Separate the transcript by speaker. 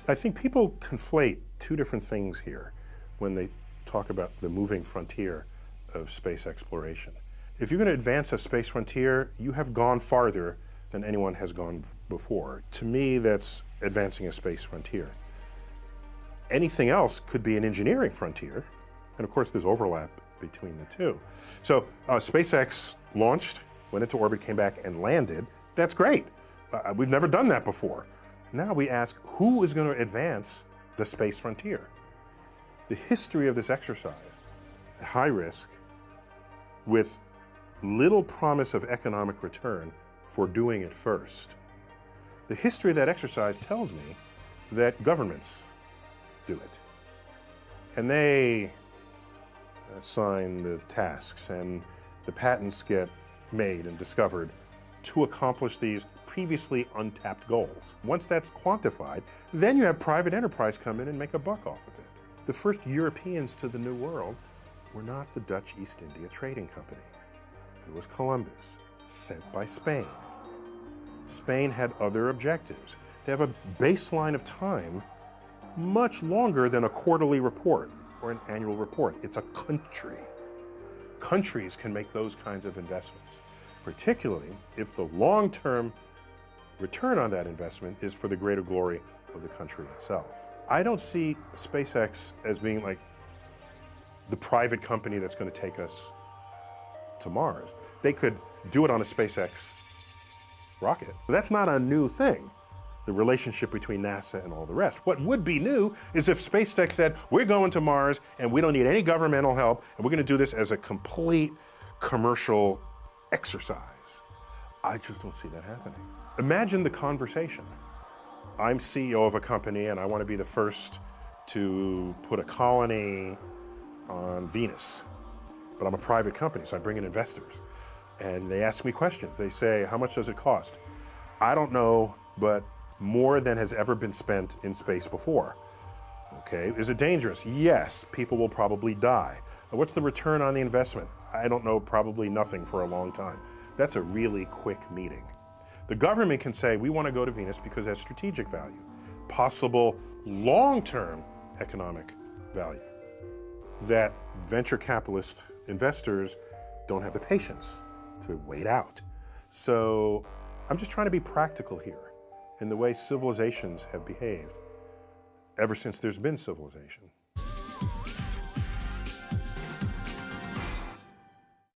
Speaker 1: I think people conflate two different things here when they talk about the moving frontier of space exploration. If you're going to advance a space frontier, you have gone farther than anyone has gone before. To me, that's advancing a space frontier. Anything else could be an engineering frontier, and of course there's overlap between the two. So SpaceX launched, went into orbit, came back and landed. That's great. We've never done that before. Now we ask, who is going to advance the space frontier? The history of this exercise, high risk, with little promise of economic return for doing it first. The history of that exercise tells me that governments do it. And they assign the tasks and the patents get made and discovered to accomplish these previously untapped goals. Once that's quantified, then you have private enterprise come in and make a buck off of it. The first Europeans to the New World were not the Dutch East India Trading Company. It was Columbus, sent by Spain. Spain had other objectives. They have a baseline of time much longer than a quarterly report or an annual report. It's a country. Countries can make those kinds of investments, particularly if the long-term return on that investment is for the greater glory of the country itself. I don't see SpaceX as being like the private company that's going to take us to Mars. They could do it on a SpaceX rocket. That's not a new thing, the relationship between NASA and all the rest. What would be new is if SpaceX said, we're going to Mars and we don't need any governmental help and we're going to do this as a complete commercial exercise. I just don't see that happening. Imagine the conversation. I'm CEO of a company and I want to be the first to put a colony on Venus, but I'm a private company, so I bring in investors. And they ask me questions. They say, how much does it cost? I don't know, but more than has ever been spent in space before. Okay, is it dangerous? Yes, people will probably die. What's the return on the investment? I don't know, probably nothing for a long time. That's a really quick meeting. The government can say, we want to go to Venus because it has strategic value, possible long-term economic value that venture capitalist investors don't have the patience to wait out. So I'm just trying to be practical here in the way civilizations have behaved ever since there's been civilization.